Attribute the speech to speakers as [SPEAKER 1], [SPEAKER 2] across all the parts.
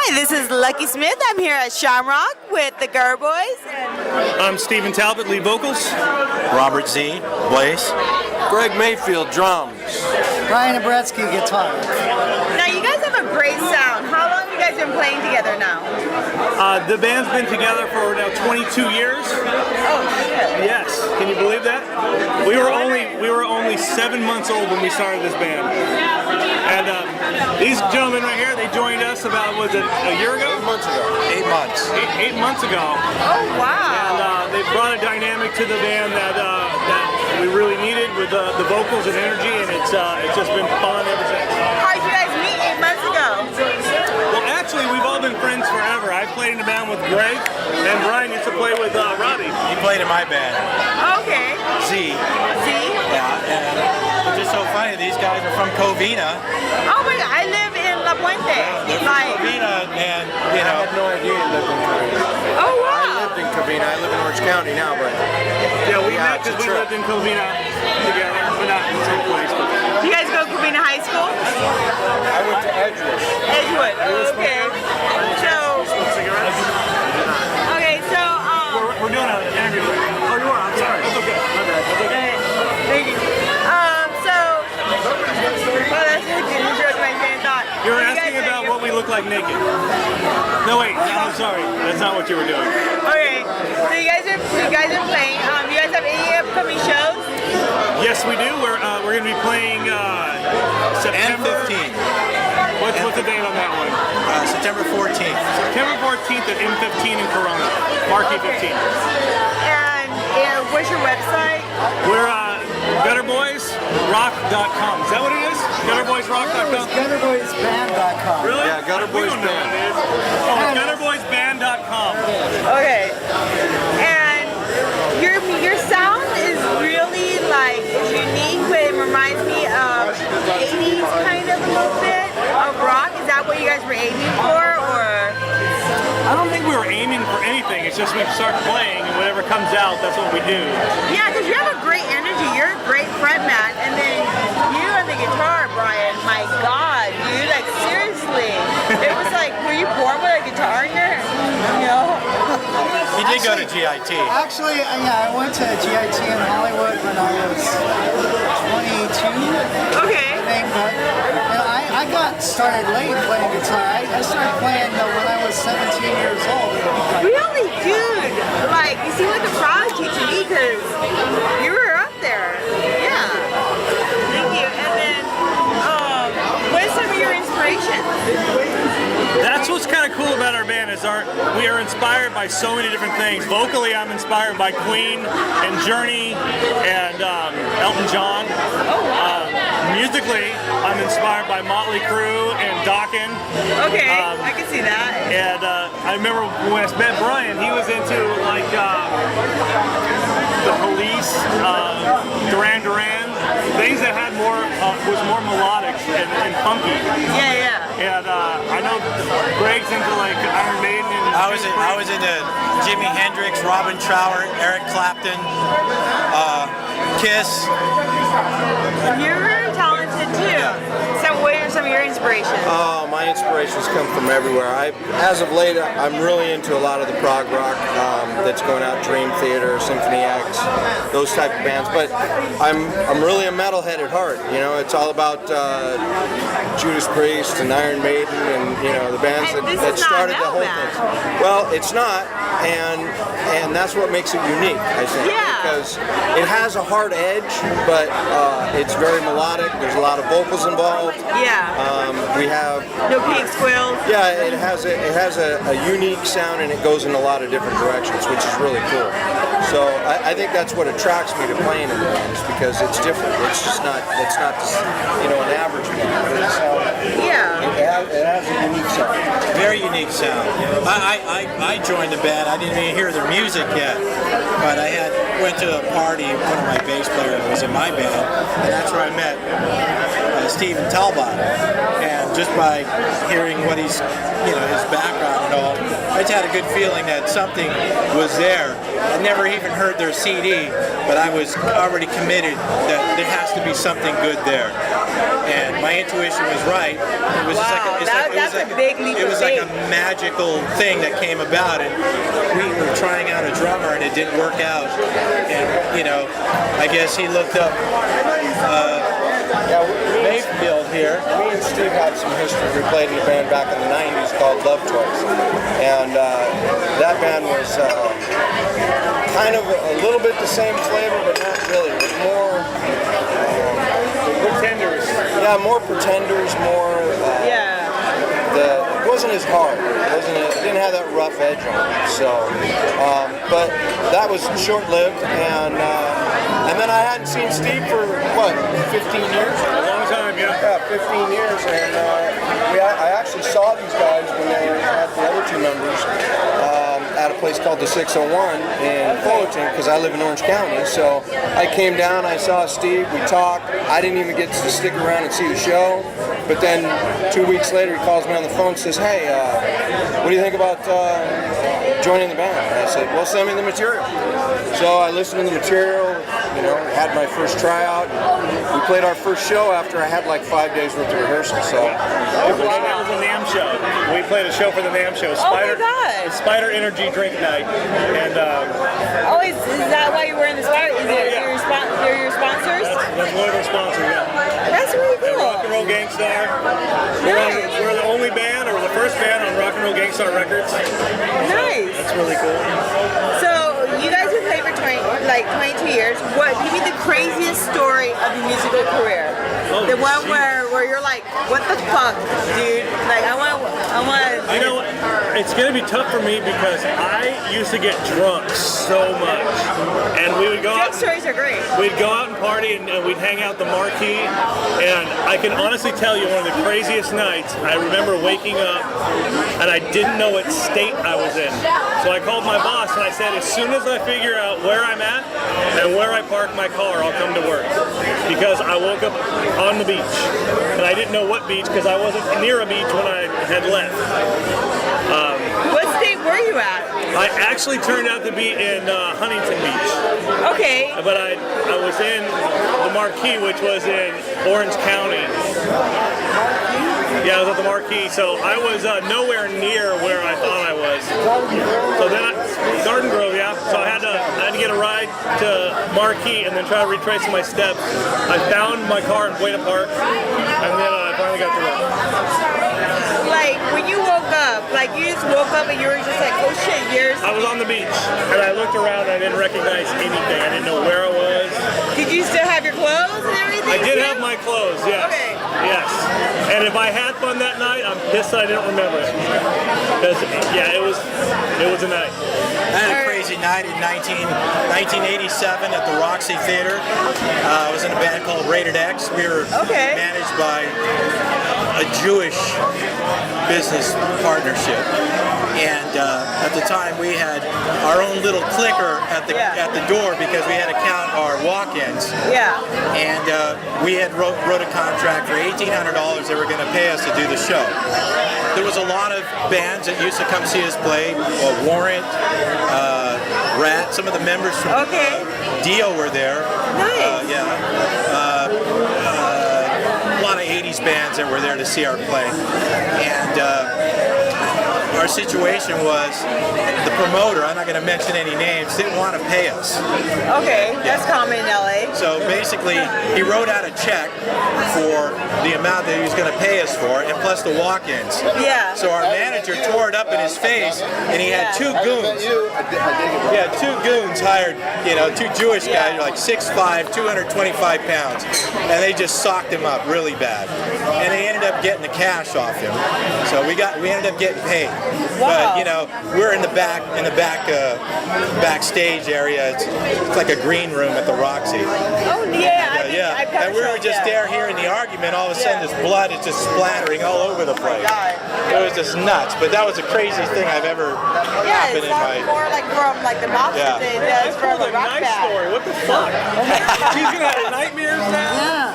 [SPEAKER 1] Hi, this is Lucky Smith. I'm here at Shamrock with the Girl Boys.
[SPEAKER 2] I'm Stephen Talbot, lead vocals.
[SPEAKER 3] Robert Z, bass.
[SPEAKER 4] Greg Mayfield, drums.
[SPEAKER 5] Ryan Abretsky, guitar.
[SPEAKER 1] Now, you guys have a great sound. How long have you guys been playing together now?
[SPEAKER 2] The band's been together for now 22 years.
[SPEAKER 1] Oh, shit.
[SPEAKER 2] Yes, can you believe that? We were only 7 months old when we started this band. And these gentlemen right here, they joined us about, was it a year ago?
[SPEAKER 4] 8 months ago.
[SPEAKER 3] 8 months.
[SPEAKER 2] 8 months ago.
[SPEAKER 1] Oh, wow.
[SPEAKER 2] And they brought a dynamic to the band that we really needed with the vocals and energy, and it's just been fun ever since.
[SPEAKER 1] How did you guys meet 8 months ago?
[SPEAKER 2] Well, actually, we've all been friends forever. I played in a band with Greg, and Brian used to play with Robbie.
[SPEAKER 3] He played in my band,
[SPEAKER 1] Okay.
[SPEAKER 3] Z.
[SPEAKER 1] Z?
[SPEAKER 3] Yeah, and it's just so funny. These guys are from Covina.
[SPEAKER 1] Oh, my God. I live in La Puente.
[SPEAKER 3] They're from Covina, and
[SPEAKER 4] I had no idea you lived in Covina.
[SPEAKER 1] Oh,
[SPEAKER 4] I
[SPEAKER 1] wow.
[SPEAKER 4] lived in Covina. I live in Orange County now, but
[SPEAKER 2] Yeah, we met
[SPEAKER 4] it's a
[SPEAKER 2] because we
[SPEAKER 4] trip.
[SPEAKER 2] lived in Covina together, but not in the same place. But
[SPEAKER 1] Do you guys go to Covina High School?
[SPEAKER 4] I went to Edgewood.
[SPEAKER 1] Edgewood. Okay. Okay, so,
[SPEAKER 2] we're doing an interview. Oh, you are? I'm sorry. That's okay. My bad. That's okay.
[SPEAKER 1] thank you.
[SPEAKER 2] You were asking about what we look like naked. No, wait. No, I'm sorry. That's not what you were doing.
[SPEAKER 1] Okay, so you guys are playing. You guys have any upcoming shows?
[SPEAKER 2] Yes, we do. We're going to be playing September.
[SPEAKER 3] M15.
[SPEAKER 2] What's the date on that one?
[SPEAKER 3] September 14th.
[SPEAKER 2] September 14th at M15 in Corona. Marquee 15.
[SPEAKER 1] And what's your website?
[SPEAKER 2] We're gutterboysrock.com. Is that what it is? Gutterboysrock.com?
[SPEAKER 5] Gutterboysband.com.
[SPEAKER 2] Really?
[SPEAKER 4] Yeah, Gutter Boys
[SPEAKER 2] We don't know
[SPEAKER 4] Band.
[SPEAKER 2] what it is. Oh, it's gutterboysband.com.
[SPEAKER 1] Okay. And your sound is really is unique, but it reminds me of 80s kind of a little bit of rock. Is that what you guys were aiming for, or?
[SPEAKER 2] I don't think we were aiming for anything. It's just we start playing and whatever comes out, that's what we do.
[SPEAKER 1] Yeah, because you have a great energy. You're a great frontman, and then you on the guitar, Brian. My God, dude! Seriously, it was were you born with a guitar in your?
[SPEAKER 3] He did go to GIT.
[SPEAKER 5] Actually, yeah, I went to GIT in Hollywood when I was 22.
[SPEAKER 1] Okay.
[SPEAKER 5] I got started late playing guitar. I started playing when I was 17 years old.
[SPEAKER 1] Really, dude? You seem like a prodigy to me because you were up there. Yeah. Thank you. And then, what are some of your inspirations?
[SPEAKER 2] That's what's kind of cool about our band is we are inspired by so many different things. Vocally, I'm inspired by Queen and Journey and Elton John.
[SPEAKER 1] Oh, wow.
[SPEAKER 2] Musically, I'm inspired by Motley Crue and Dokken.
[SPEAKER 1] Okay, I can see that.
[SPEAKER 2] And I remember when I met Brian, he was into the Police, Duran Duran, things that had was more melodic and funky.
[SPEAKER 1] Yeah.
[SPEAKER 2] And I know Greg's into Iron Maiden. And
[SPEAKER 3] I was into Jimi Hendrix, Robin Trower, Eric Clapton, Kiss.
[SPEAKER 1] You're very talented too. So what are some of your inspirations?
[SPEAKER 4] Oh, my inspirations come from everywhere. As of late, I'm really into a lot of the prog rock that's going out, Dream Theater, Symphony X, those type of bands. But I'm really a metalhead at heart. It's all about Judas Priest and Iron Maiden and the bands that started the whole thing. Well, it's not, and that's what makes it unique, I think.
[SPEAKER 1] Yeah.
[SPEAKER 4] Because it has a hard edge, but it's very melodic. There's a lot of vocals involved.
[SPEAKER 1] Yeah.
[SPEAKER 4] We have
[SPEAKER 1] No pig squills.
[SPEAKER 4] yeah, it has a unique sound and it goes in a lot of different directions, which is really cool. So I think that's what attracts me to playing in the band is because it's different. It's not just, an average band.
[SPEAKER 1] Yeah.
[SPEAKER 4] It has a unique sound.
[SPEAKER 3] Very unique sound. I joined the band. I didn't even hear their music yet, but I went to a party. One of my bass players was in my band, and that's where I met Stephen Talbot, and just by hearing what he's, his background and all, I just had a good feeling that something was there. I never even heard their CD, but I was already committed that there has to be something good there. And my intuition was right. It was
[SPEAKER 1] That's a big leap
[SPEAKER 3] it was
[SPEAKER 1] of
[SPEAKER 3] like
[SPEAKER 1] faith.
[SPEAKER 3] a magical thing that came about, and we were trying out a drummer, and it didn't work out. And I guess he looked up Mayfield here.
[SPEAKER 4] Me and Steve had some history. We played in a band back in the 90s called Love Toys. And that band was kind of a little bit the same flavor, but not really. It was more...
[SPEAKER 2] Pretenders.
[SPEAKER 4] Yeah, more Pretenders, more... It wasn't as hard. It didn't have that rough edge on it. So, but that was short-lived, and then I hadn't seen Steve for what, 15 years?
[SPEAKER 2] A long time, yeah.
[SPEAKER 4] Yeah, 15 years, and I actually saw these guys when they had the other two members at a place called the 601 in Fullerton, because I live in Orange County. So I came down, I saw Steve, we talked. I didn't even get to stick around and see the show, but then 2 weeks later he calls me on the phone and says, hey, what do you think about joining the band? And I said, well, send me the material. So I listened to the material, had my first tryout. We played our first show after I had like 5 days worth of rehearsal. So
[SPEAKER 2] It was a NAMM show. We played a show for the NAMM show. Spider Energy Drink Night. And
[SPEAKER 1] is that why you're wearing the Spider? Is it your sponsors?
[SPEAKER 2] that's one of our sponsors, yeah.
[SPEAKER 1] That's really cool.
[SPEAKER 2] Rock and Roll Gangstar.
[SPEAKER 1] Nice.
[SPEAKER 2] We're the only band, or the first band on Rock and Roll Gangstar Records.
[SPEAKER 1] Nice.
[SPEAKER 2] That's really cool.
[SPEAKER 1] So you guys have played for 22 years. What? Give me the craziest story of your musical career.
[SPEAKER 2] Oh,
[SPEAKER 1] The one where you're like, what the fuck, dude? Like, I want.
[SPEAKER 2] It's gonna be tough for me because I used to get drunk so much, and we would go
[SPEAKER 1] Drunk
[SPEAKER 2] out.
[SPEAKER 1] stories are great.
[SPEAKER 2] We'd go out and party, and we'd hang out the Marquee. And I can honestly tell you, one of the craziest nights. I remember waking up, and I didn't know what state I was in. So I called my boss, and I said, as soon as I figure out where I'm at and where I park my car, I'll come to work. Because I woke up on the beach, and I didn't know what beach because I wasn't near a beach when I had left.
[SPEAKER 1] What state were you at?
[SPEAKER 2] I actually turned out to be in Huntington Beach,
[SPEAKER 1] Okay.
[SPEAKER 2] but I was in the Marquee, which was in Orange County. Yeah, I was at the Marquee, so I was nowhere near where I thought I was. So then Garden Grove, yeah. So I had to get a ride to Marquee and then try to retrace my steps. I found my car in Buena Park, and then I finally got to work.
[SPEAKER 1] Like, when you woke up, you just woke up and you were just like, oh shit, years.
[SPEAKER 2] I was on the beach, and I looked around and I didn't recognize anything. I didn't know where I was.
[SPEAKER 1] Did you still have your clothes and everything?
[SPEAKER 2] I did
[SPEAKER 1] too?
[SPEAKER 2] have my clothes, yes.
[SPEAKER 1] Okay.
[SPEAKER 2] Yes. And if I had fun that night, I'm pissed that I didn't remember it. Because, yeah, it was a night.
[SPEAKER 3] I had a crazy night in 1987 at the Roxy Theater. I was in a band called Rated X. We were managed by a Jewish business partnership, and at the time we had our own little clicker at the door because we had to count our walk-ins.
[SPEAKER 1] Yeah.
[SPEAKER 3] And we had wrote a contract for $1,800 they were going to pay us to do the show. There was a lot of bands that used to come see us play. Warrant, Rat, some of the members from Dio were there.
[SPEAKER 1] Nice.
[SPEAKER 3] A lot of 80s bands that were there to see our play. And our situation was the promoter, I'm not going to mention any names, didn't want to pay us.
[SPEAKER 1] Okay, that's common in LA.
[SPEAKER 3] So basically, he wrote out a check for the amount that he was going to pay us for, and plus the walk-ins.
[SPEAKER 1] Yeah.
[SPEAKER 3] So our manager tore it up in his face, and he had two goons. Yeah, two goons hired, two Jewish guys, like 6'5", 225 pounds, and they just socked him up really bad. And they ended up getting the cash off him. So we ended up getting paid.
[SPEAKER 1] Wow.
[SPEAKER 3] But we're in the backstage area. It's like a green room at the Roxy.
[SPEAKER 1] Oh yeah,
[SPEAKER 3] And we were just there hearing the argument. All of a sudden, this blood is just splattering all over the place. It was just nuts. But that was the craziest thing I've ever happened
[SPEAKER 1] it's
[SPEAKER 3] in my.
[SPEAKER 1] more like from the mobster than it does from the rock
[SPEAKER 2] nice
[SPEAKER 1] band.
[SPEAKER 2] story. What the fuck? She's gonna have nightmares now.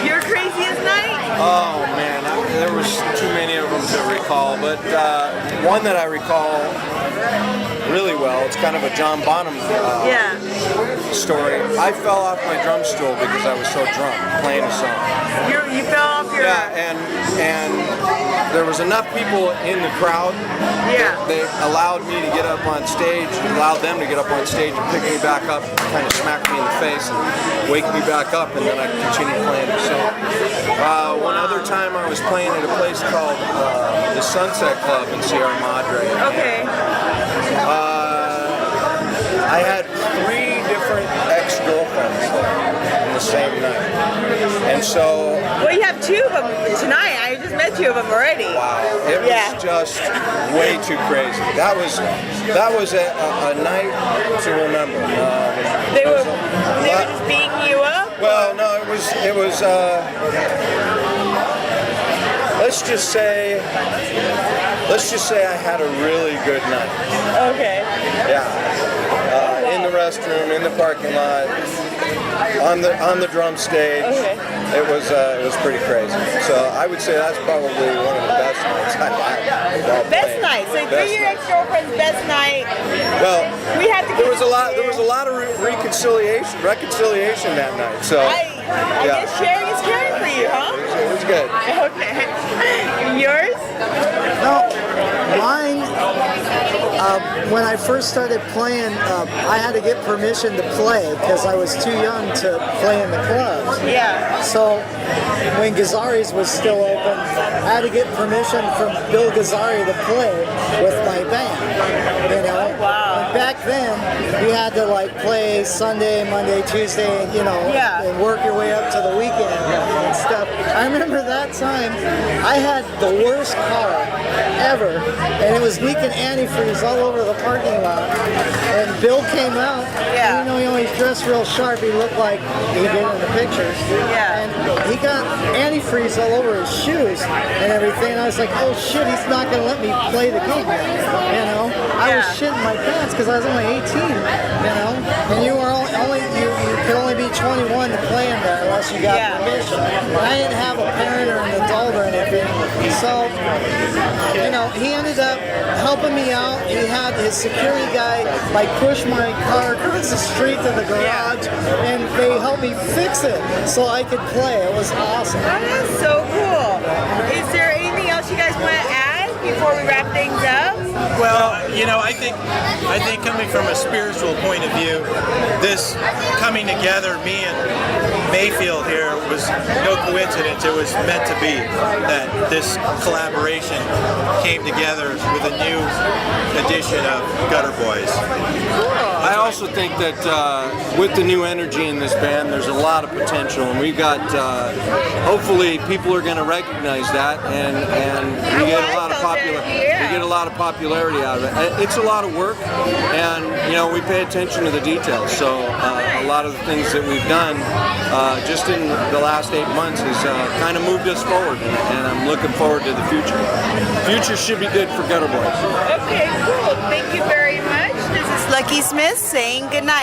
[SPEAKER 1] Your craziest night.
[SPEAKER 4] Oh man, there was too many of them to recall, but one that I recall really well, it's kind of a John Bonham story. I fell off my drum stool because I was so drunk playing a song.
[SPEAKER 1] You fell off your...
[SPEAKER 4] Yeah, and there was enough people in the crowd.
[SPEAKER 1] Yeah.
[SPEAKER 4] They allowed me to get up on stage, allowed them to get up on stage and pick me back up, kind of smack me in the face and wake me back up, and then I continued playing the song. One other time I was playing at a place called the Sunset Club in Sierra Madre.
[SPEAKER 1] Okay.
[SPEAKER 4] I had 3 different ex-girlfriends there in the same night. And so...
[SPEAKER 1] Well, you have 2 of them tonight. I just met 2 of them already.
[SPEAKER 4] Wow. It was just way too crazy. That was a night to remember.
[SPEAKER 1] They were just beating you up?
[SPEAKER 4] Well, no, it was let's just say I had a really good night.
[SPEAKER 1] Okay.
[SPEAKER 4] Yeah. In the restroom, in the parking lot, on the drum stage.
[SPEAKER 1] Okay.
[SPEAKER 4] It was pretty crazy. So I would say that's probably one of the best nights I've had.
[SPEAKER 1] Best night. So for your ex-girlfriend's best night.
[SPEAKER 4] Well,
[SPEAKER 1] we had to.
[SPEAKER 4] There was a lot of reconciliation that night. So
[SPEAKER 1] I guess sharing is caring for you, huh?
[SPEAKER 4] It was good.
[SPEAKER 1] Okay. Yours?
[SPEAKER 5] No, mine. When I first started playing, I had to get permission to play because I was too young to play in the clubs.
[SPEAKER 1] Yeah.
[SPEAKER 5] So when Gazzari's was still open, I had to get permission from Bill Gazzari to play with my band. You know.
[SPEAKER 1] Oh, wow.
[SPEAKER 5] And back then, you had to like play Sunday, Monday, Tuesday, you know, and work your way up to the weekend and stuff. I remember that time, I had the worst car ever, and it was leaking antifreeze all over the parking lot. And Bill came out, and, you know, he always dressed real sharp. He looked like he did in the pictures.
[SPEAKER 1] Yeah.
[SPEAKER 5] And he got antifreeze all over his shoes and everything. And I was like, oh shit, he's not going to let me play the gig now. You know, I was shitting my pants because I was only 18. You know, and you were you could only be 21 to play in there unless you got permission. I didn't have a parent or an adult or anything, so you know, he ended up helping me out. He had his security guy like push my car across the street to the garage, and they helped me fix it so I could play. It was awesome.
[SPEAKER 1] That is so cool. Is there anything else you guys want to add before we wrap things up?
[SPEAKER 3] Well, you know, I think coming from a spiritual point of view, this coming together, me and Mayfield here, was no coincidence. It was meant to be that this collaboration came together with a new edition of Gutter Boys.
[SPEAKER 4] I also think that with the new energy in this band, there's a lot of potential, and we've got. Hopefully, people are going to recognize that, and we get a lot of popularity out of it. It's a lot of work, and you know, we pay attention to the details. So a lot of the things that we've done just in the last 8 months has kind of moved us forward, and I'm looking forward to the future. The future should be good for Gutter Boys.
[SPEAKER 1] Okay, cool. Thank you very much. This is Lucky Smith saying goodnight.